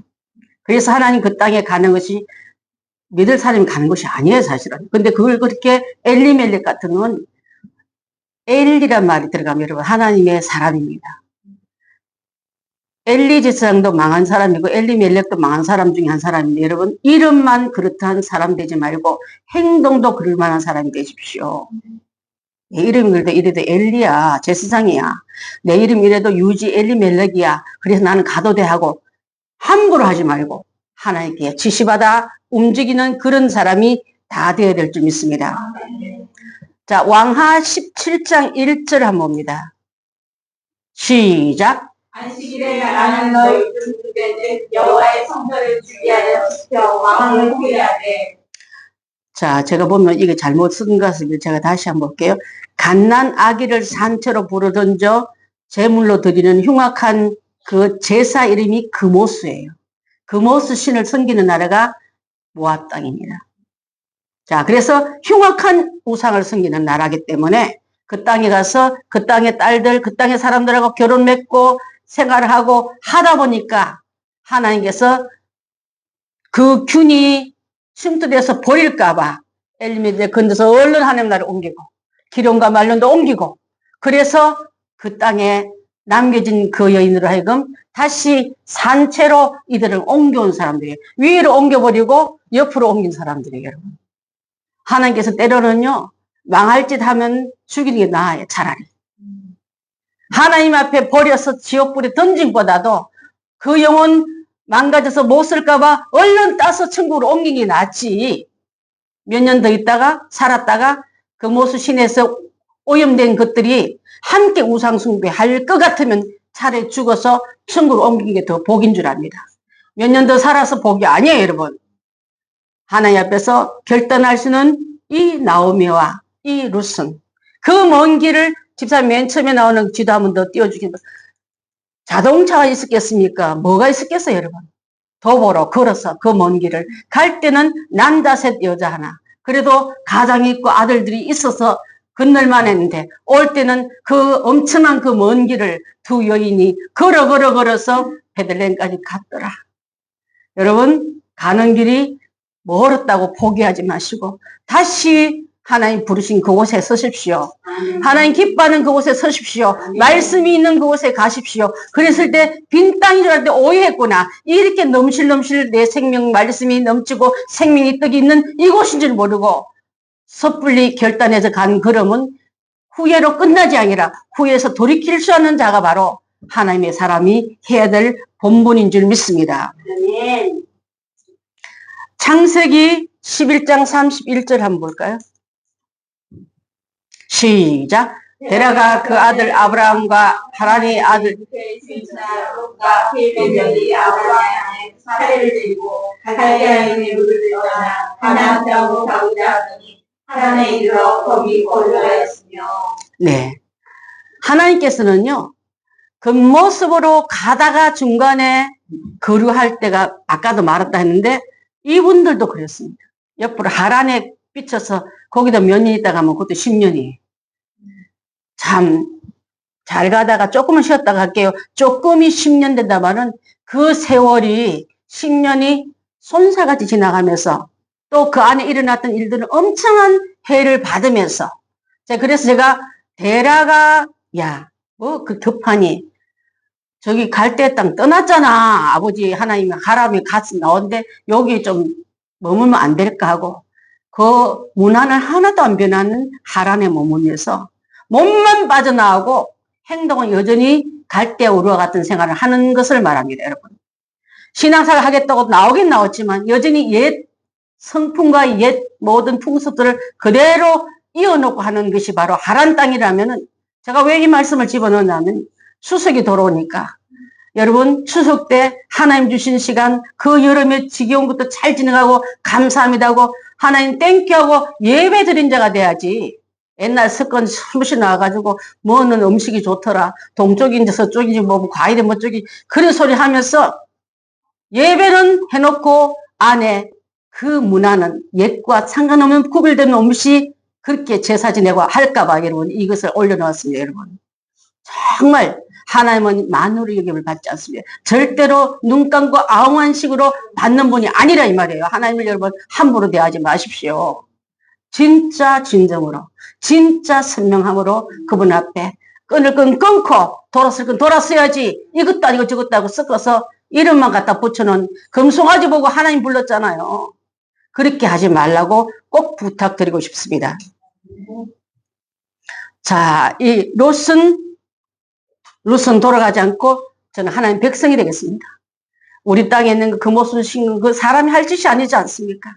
그래서 하나님 그 땅에 가는 것이 믿을 사람이 가는 것이 아니에요, 사실은. 근데 그걸 그렇게 엘리멜렉 같은 건, 엘리란 말이 들어가면 여러분, 하나님의 사람입니다. 엘리 제사장도 망한 사람이고 엘리멜렉도 망한 사람 중에 한 사람인데, 여러분, 이름만 그렇다는 사람 되지 말고 행동도 그럴 만한 사람이 되십시오. 내 이름 이래도 엘리야, 제사장이야. 내 이름 이래도 유지 엘리멜렉이야. 그래서 나는 가도 돼 하고 함부로 하지 말고 하나님께 지시받아 움직이는 그런 사람이 다 되어야 될 줄 믿습니다. 자, 왕하 17장 1절 한번 봅니다. 시작. 안식일에 나는 너희 들 여호와의 성전을 주기하여 지켜 왕을 구해야 돼. 자, 제가 보면 이게 잘못 쓴 것을 제가 다시 한번 볼게요. 갓난 아기를 산채로 불어던져 제물로 드리는 흉악한 그 제사 이름이 그모스예요. 그모스 신을 섬기는 나라가 모압 땅입니다. 자, 그래서 흉악한 우상을 섬기는 나라기 때문에 그 땅에 가서 그 땅의 딸들, 그 땅의 사람들하고 결혼 맺고 생활을 하고 하다 보니까 하나님께서 그 균이 침투돼서 버릴까봐 엘리멜렉 건너서 얼른 하나님 나라를 옮기고 기론과 말론도 옮기고 그래서 그 땅에 남겨진 그 여인으로 하여금 다시 산채로 이들을 옮겨온 사람들이에요. 위로 옮겨버리고 옆으로 옮긴 사람들이에요. 여러분. 하나님께서 때로는요. 망할 짓 하면 죽이는 게 나아요. 차라리. 하나님 앞에 버려서 지옥불에 던진 보다도 그 영혼 망가져서 못 쓸까봐 얼른 따서 천국으로 옮긴 게 낫지. 몇 년 더 있다가 살았다가 그 모수 신에서 오염된 것들이 함께 우상숭배할 것 같으면 차라리 죽어서 천국으로 옮긴 게 더 복인 줄 압니다. 몇 년 더 살아서 복이 아니에요, 여러분. 하나님 앞에서 결단할 수는 이 나오미와 이 룻은 그 먼 길을 집사님 맨 처음에 나오는 지도 한 번 더 띄워주긴 자동차가 있었겠습니까? 뭐가 있었겠어요, 여러분? 도보로 걸어서 그 먼 길을 갈 때는 남자셋 여자 하나 그래도 가장이 있고 아들들이 있어서 건널만 했는데 올 때는 그 엄청난 그 먼 길을 두 여인이 걸어서 베들레헴까지 갔더라. 여러분 가는 길이 멀었다고 포기하지 마시고 다시 하나님 부르신 그곳에 서십시오. 하나님 기뻐하는 그곳에 서십시오. 말씀이 있는 그곳에 가십시오. 그랬을 때 빈 땅인 줄 알았는데 오해했구나. 이렇게 넘실넘실 내 생명 말씀이 넘치고 생명이 떡이 있는 이곳인 줄 모르고 섣불리 결단해서 간 걸음은 후회로 끝나지 아니라 후회해서 돌이킬 수 없는 자가 바로 하나님의 사람이 해야 될 본분인 줄 믿습니다. 창세기 11장 31절 한번 볼까요? 시작. 데라가 그 아들 아브라함과 하란의 아들 아브라함의 사례를 들고 갈대아인의 룰을 떠나 가나안 땅으로 가고자 하더니 하란에 이르러 거기 거주하였으며. 네. 하나님께서는요. 그 모습으로 가다가 중간에 거류할 때가 아까도 말했다 했는데 이분들도 그랬습니다. 옆으로 하란에 삐쳐서 거기다 몇 년 있다가 가면 그것도 10년이. 참 잘 가다가 조금은 쉬었다가 갈게요. 조금이 10년 된다마는 그 세월이 10년이 손살같이 지나가면서 또 그 안에 일어났던 일들은 엄청난 해를 받으면서 그래서 제가 데라가 야 뭐 그 급하니 저기 갈대 땅 떠났잖아. 아버지 하나님이 가라며 같이 나오는데 여기 좀 머물면 안 될까 하고 그 문안을 하나도 안 변하는 하란에 머물면서 몸만 빠져나오고 행동은 여전히 갈대 우루와 같은 생활을 하는 것을 말합니다. 여러분. 신앙생활 하겠다고 나오긴 나왔지만 여전히 옛 성품과 옛 모든 풍습들을 그대로 이어놓고 하는 것이 바로 하란 땅이라면은 제가 왜 이 말씀을 집어넣냐면 추석이 돌아오니까 여러분 추석 때 하나님 주신 시간 그 여름에 지겨운 것도 잘 지나가고 감사합니다 하고 하나님 땡큐하고 예배 드린 자가 돼야지. 옛날 습관 수없이 나와가지고 뭐는 음식이 좋더라 동쪽인지 서쪽인지 뭐 과일이 뭐 쪽이 그런 소리 하면서 예배는 해놓고 안에 그 문화는 옛과 상관없는 구별되는 음식 그렇게 제사 지내고 할까봐 여러분 이것을 올려놓았습니다. 여러분 정말 하나님은 만으로 여김을 받지 않습니다. 절대로 눈 감고 아웅한 식으로 받는 분이 아니라 이 말이에요. 하나님을 여러분 함부로 대하지 마십시오. 진짜 진정으로 진짜 선명함으로 그분 앞에 끊을 건 끊고 돌았을 건 돌았어야지 이것도 아니고 저것도 아니고 섞어서 이름만 갖다 붙여놓은 금송아지 보고 하나님 불렀잖아요. 그렇게 하지 말라고 꼭 부탁드리고 싶습니다. 자, 이 롯은 돌아가지 않고 저는 하나님 백성이 되겠습니다. 우리 땅에 있는 그 모순 신은 그 사람이 할 짓이 아니지 않습니까?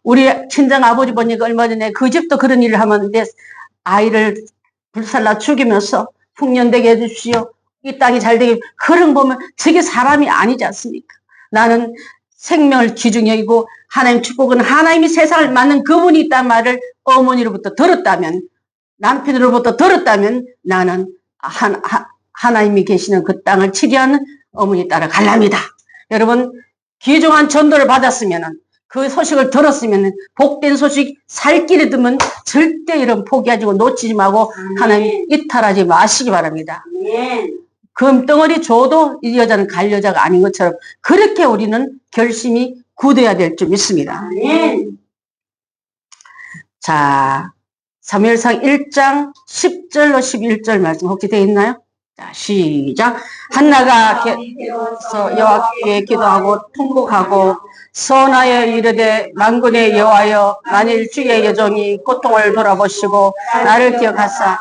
우리 친정 아버지 보니까 얼마 전에 그 집도 그런 일을 하는데 아이를 불살라 죽이면서 풍년되게 해주십시오. 이 땅이 잘 되게 그런 보면 저게 사람이 아니지 않습니까? 나는 생명을 귀중히 여기고 하나님 축복은 하나님이 세상을 만든 그분이 있단 말을 어머니로부터 들었다면 남편으로부터 들었다면 나는 하나님이 계시는 그 땅을 치리하는 어머니 따라 갈랍니다. 여러분 귀중한 전도를 받았으면 그 소식을 들었으면 복된 소식 살 길에 두면 절대 이런 포기하지 놓치지 말고 하나님 이탈하지 마시기 바랍니다. 금덩어리 줘도 이 여자는 갈 여자가 아닌 것처럼 그렇게 우리는 결심이 굳어야 될 줄 믿습니다. 아멘. 자, 사무엘상 1장 10절로 11절 말씀 혹시 되어 있나요? 자, 시작. 한나가 여호와께 기도하고 통곡하고 선하여 이르되 만군의 여호와여 만일 주의 여종이 고통을 돌아보시고 나를 기억하사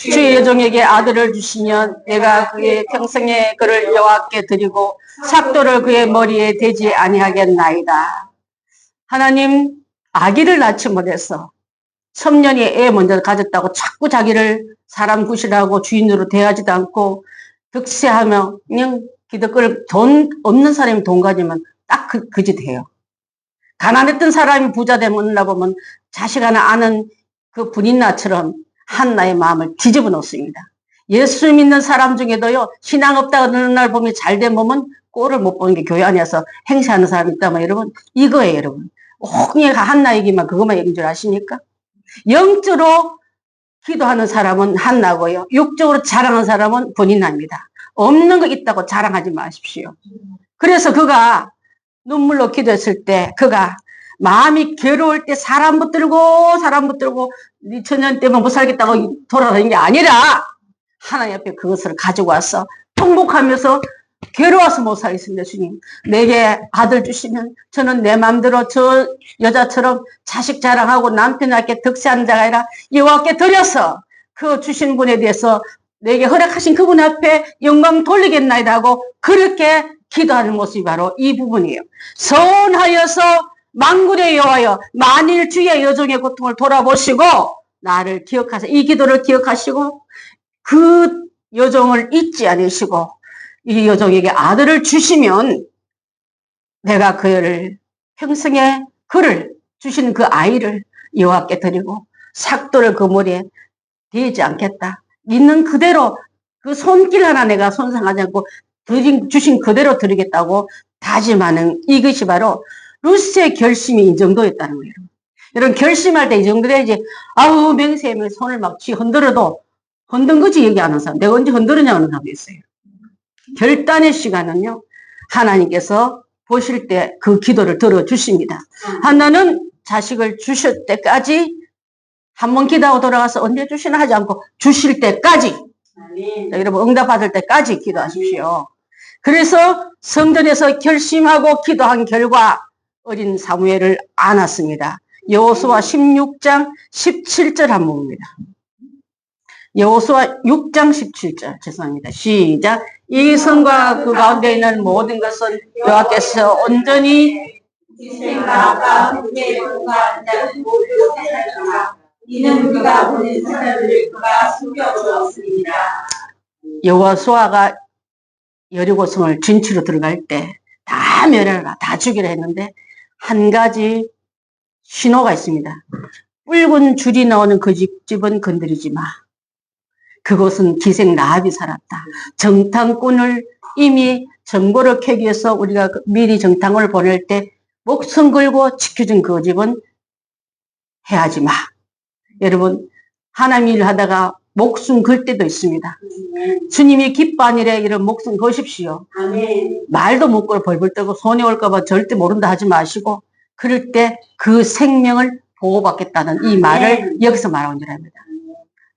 주의 여종에게 아들을 주시면 내가 그의 평생의 그를 여호와께 드리고 삭도를 그의 머리에 대지 아니하겠나이다. 하나님, 아기를 낳지 못해서 첨년이 애 먼저 가졌다고 자꾸 자기를 사람 구실하고 주인으로 대하지도 않고 득세하며 그냥 기득을 돈 없는 사람이 돈 가지면 딱 그 짓 해요. 가난했던 사람이 부자 되면 보면 자식 하나 아는 그 분인나처럼 한나의 마음을 뒤집어 놓습니다. 예수 믿는 사람 중에도요, 신앙 없다가 어느 날 보면 잘된 몸은 꼴을 못 보는 게 교회 안에서 행세하는 사람이 있다면 여러분, 이거예요, 여러분. 홍해가 한나 얘기만 그것만 얘기인 줄 아십니까? 영적으로 기도하는 사람은 한나고요. 육적으로 자랑하는 사람은 본인입니다. 없는 거 있다고 자랑하지 마십시오. 그래서 그가 눈물로 기도했을 때 그가 마음이 괴로울 때 사람 붙들고 네 천년 때문에 못 살겠다고 돌아다니는 게 아니라 하나님 앞에 그것을 가지고 와서 통곡하면서 괴로워서 못 살겠습니다. 주님, 내게 아들 주시면 저는 내 마음대로 저 여자처럼 자식 자랑하고 남편에게 득세하는 자가 아니라 여호와께 드려서 그 주신 분에 대해서 내게 허락하신 그분 앞에 영광 돌리겠나이다 하고 그렇게 기도하는 모습이 바로 이 부분이에요. 선하여서 만군의 여호와여 만일 주의 여종의 고통을 돌아보시고 나를 기억하사 이 기도를 기억하시고 그 여종을 잊지 않으시고 이 여종에게 아들을 주시면 내가 그를 평생에 그를 주신 그 아이를 여호와께 드리고 삭도를 그 머리에 대지 않겠다. 있는 그대로 그 손길 하나 내가 손상하지 않고 주신 그대로 드리겠다고 다짐하는 이것이 바로 루스의 결심이 이 정도였다는 거예요. 여러분 결심할 때 이 정도 돼야지 아우 맹세하면 손을 막 흔들어도 흔든 거지 얘기하는 사람 내가 언제 흔들었냐 하는 사람이 있어요. 결단의 시간은요 하나님께서 보실 때 그 기도를 들어주십니다. 한나는 자식을 주실 때까지 한번 기도하고 돌아가서 언제 주시나 하지 않고 주실 때까지 자, 여러분 응답받을 때까지 기도하십시오. 그래서 성전에서 결심하고 기도한 결과 어린 사무엘을 안았습니다. 여호수아 16장 17절 한 부분입니다. 여호수아 6장 17절 죄송합니다. 시작. 이 성과 그 가운데 있는 모든 것은 여호와께서 온전히 이는 우리가 보낸 사람들을 그가 숨겨주었습니다. 여호수아가 여리고성을 진치로 들어갈 때 다 멸하라, 다 죽이라 했는데 한 가지 신호가 있습니다. 붉은 줄이 나오는 그 집은 건드리지 마. 그곳은 기생 라합이 살았다. 정탐꾼을 이미 정보를 캐기 위해서 우리가 미리 정탐을 보낼 때 목숨 걸고 지켜준 그 집은 해하지 마. 여러분 하나님 일을 하다가 목숨 걸 때도 있습니다. 주님이 기뻐한 일에 이런 목숨 거십시오. 아멘. 말도 못 걸어 벌벌 떨고 손이 올까봐 절대 모른다 하지 마시고 그럴 때 그 생명을 보호받겠다는 이 말을 여기서 말하는 줄 압니다.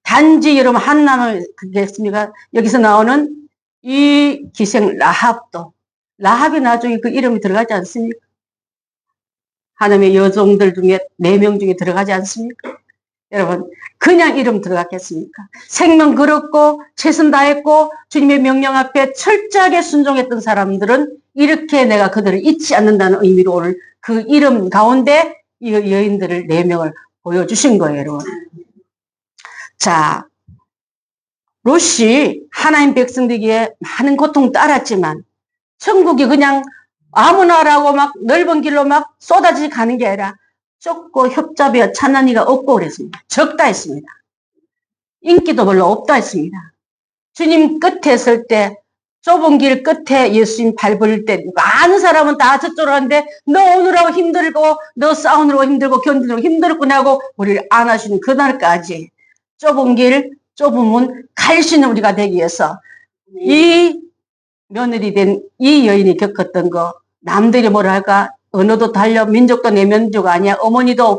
단지 여러분 한나는 그겠습니까? 여기서 나오는 이 기생 라합도 라합이 나중에 그 이름이 들어가지 않습니까? 하나님의 여종들 중에 4명 중에 들어가지 않습니까? 여러분 그냥 이름 들어갔겠습니까? 생명 걸었고 최선 다했고 주님의 명령 앞에 철저하게 순종했던 사람들은 이렇게 내가 그들을 잊지 않는다는 의미로 오늘 그 이름 가운데 이 여인들을 4명을 보여주신 거예요, 여러분. 자, 롯이 하나님 백성 되기에 많은 고통 따랐지만 천국이 그냥 아무나라고 막 넓은 길로 막 쏟아지 가는 게 아니라 좁고 협잡이어 찾는 이가 없고 그랬습니다. 적다 했습니다. 인기도 별로 없다 했습니다. 주님 끝에 있을 때 좁은 길 끝에 예수님 밟을 때 많은 사람은 다 저쪽으로 가는데 너 오느라고 힘들고 너 싸우느라고 힘들고 견디느라고 힘들었구나 하고 우리를 안아주는 그날까지 좁은 길 좁은 문 갈 수 있는 우리가 되기 위해서 이 며느리 된 이 여인이 겪었던 거, 남들이 뭐라 할까, 언어도 달려, 민족도 내 민족 아니야, 어머니도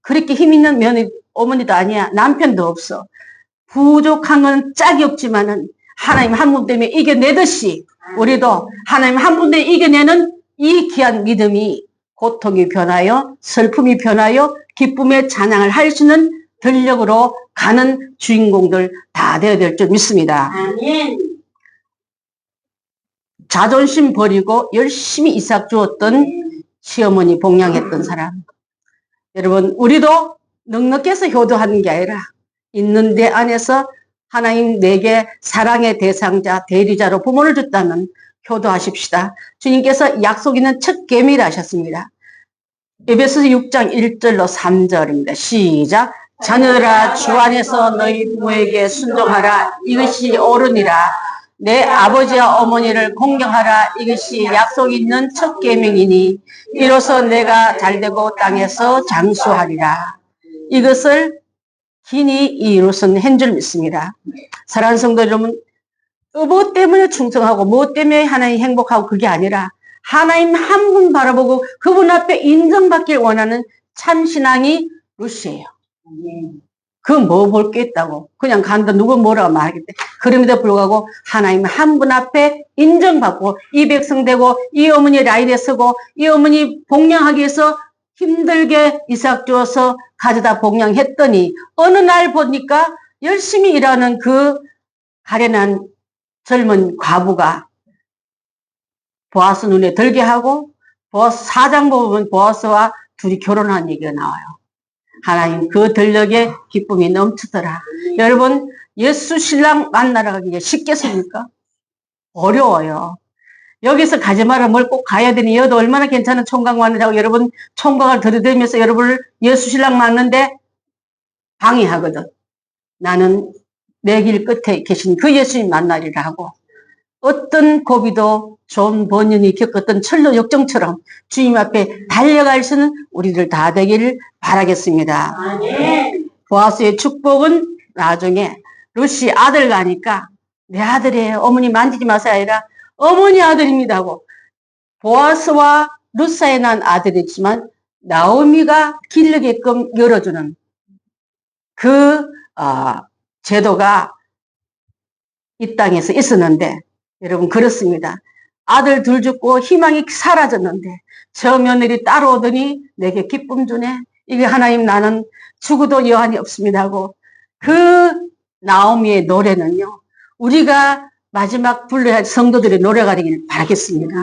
그렇게 힘 있는 며느리, 어머니도 아니야, 남편도 없어. 부족한 건 짝이 없지만은 하나님 한 분 때문에 이겨내듯이 우리도 하나님 한 분 때문에 이겨내는 이 귀한 믿음이 고통이 변하여 슬픔이 변하여 기쁨의 찬양을 할 수 있는 전력으로 가는 주인공들 다 되어야 될 줄 믿습니다. 아멘. 자존심 버리고 열심히 이삭 주었던 시어머니 봉양했던 사람. 여러분, 우리도 넉넉해서 효도하는 게 아니라 있는 데 안에서 하나님 내게 사랑의 대상자, 대리자로 부모를 줬다면 효도하십시다. 주님께서 약속 있는 첫 계명이라 하셨습니다. 에베소서 6장 1절로 3절입니다. 시작. 자녀들아, 주 안에서 너희 부모에게 순종하라. 이것이 옳으니라. 내 아버지와 어머니를 공경하라. 이것이 약속 있는 첫 계명이니 이로써 내가 잘되고 땅에서 장수하리라. 이것을 긴히 이루선 한 줄 믿습니다. 사랑하는 성도 여러분, 뭐 때문에 충성하고 뭐 때문에 하나님 행복하고 그게 아니라 하나님 한 분 바라보고 그분 앞에 인정받길 원하는 참신앙이 루시예요. 그 뭐 볼 게 있다고 그냥 간다 누구 뭐라고 말하겠대. 그럼에도 불구하고 하나님 한 분 앞에 인정받고 이 백성 되고 이 어머니 라인에 서고 이 어머니 봉양하기 위해서 힘들게 이삭 주어서 가져다 봉양했더니 어느 날 보니까 열심히 일하는 그 가련한 젊은 과부가 보아스 눈에 들게 하고 보아스 사장 보면 보아스와 둘이 결혼한 얘기가 나와요. 하나님 그 들녘에 기쁨이 넘치더라. 여러분, 예수 신랑 만나러 가기가 쉽겠습니까? 어려워요. 여기서 가지 마라 뭘 꼭 가야 되니 여도 얼마나 괜찮은 총각 만나자고 여러분 총각을 들이대면서 여러분을 예수 신랑 만는데 방해하거든. 나는 내 길 끝에 계신 그 예수님 만나리라 하고 어떤 고비도 존 번연이 겪었던 철로 역정처럼 주님 앞에 달려갈 수는 우리들 다 되기를 바라겠습니다. 아멘. 보아스의 축복은 나중에 루시 아들 가니까 내 아들이에요. 어머니 만지지 마세요 아니라 어머니 아들입니다 하고 보아스와 루사에 난 아들이지만 나오미가 길르게끔 열어주는 그 제도가 이 땅에서 있었는데 여러분 그렇습니다. 아들 둘 죽고 희망이 사라졌는데 저 며느리 따라오더니 내게 기쁨 주네. 이게 하나님 나는 죽어도 여한이 없습니다 하고 그 나오미의 노래는요. 우리가 마지막 불러야 할 성도들의 노래가 되길 바라겠습니다.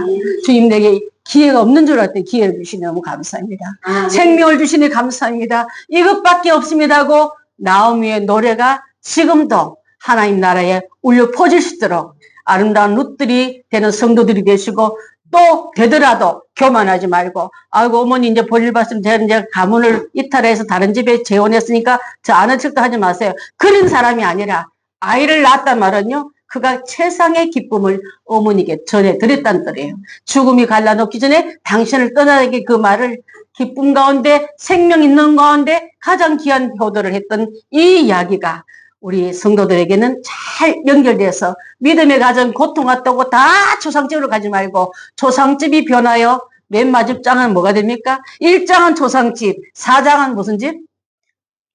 주님 내게 기회가 없는 줄 알았더니 기회를 주시니 너무 감사합니다. 생명을 주시니 감사합니다. 이것밖에 없습니다 하고 나오미의 노래가 지금도 하나님 나라에 울려 퍼질 수 있도록 아름다운 룻들이 되는 성도들이 되시고 또 되더라도 교만하지 말고 아이고 어머니 이제 볼일 봤으면 제가 이제 가문을 이탈해서 다른 집에 재혼했으니까 저 아는 척도 하지 마세요. 그런 사람이 아니라 아이를 낳았단 말은요. 그가 최상의 기쁨을 어머니께 전해드렸다는 뜻이에요. 죽음이 갈라놓기 전에 당신을 떠나게 그 말을 기쁨 가운데 생명 있는 가운데 가장 귀한 효도를 했던 이 이야기가 우리 성도들에게는 잘 연결돼서 믿음의 가정 고통 왔다고 다 초상집으로 가지 말고 초상집이 변하여 맨 마지막장은 뭐가 됩니까? 1장은 초상집, 4장은 무슨 집?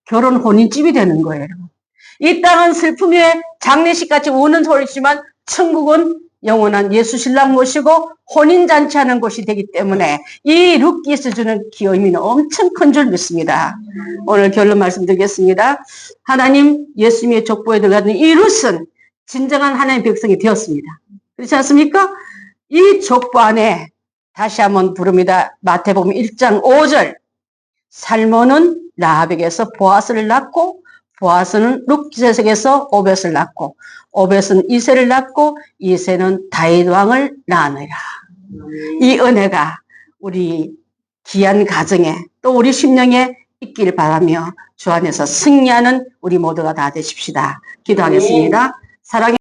결혼 혼인집이 되는 거예요. 여러분. 이 땅은 슬픔의 장례식같이 우는 소리지만 천국은 영원한 예수 신랑 모시고 혼인잔치하는 곳이 되기 때문에 이 룻기에서 주는 기여의미는 엄청 큰 줄 믿습니다. 오늘 결론 말씀드리겠습니다. 하나님 예수님의 족보에 들어가는 이 룻은 진정한 하나님의 백성이 되었습니다. 그렇지 않습니까? 이 족보 안에 다시 한번 부릅니다. 마태복음 1장 5절 살몬은 라합에게서 보아스를 낳고 보아스는 룻기세에서 오벳을 낳고 오벳은 이새를 낳고 이새는 다윗 왕을 낳으니라. 이 은혜가 우리 귀한 가정에 또 우리 심령에 있길 바라며 주 안에서 승리하는 우리 모두가 다 되십시다. 기도하겠습니다. 사랑의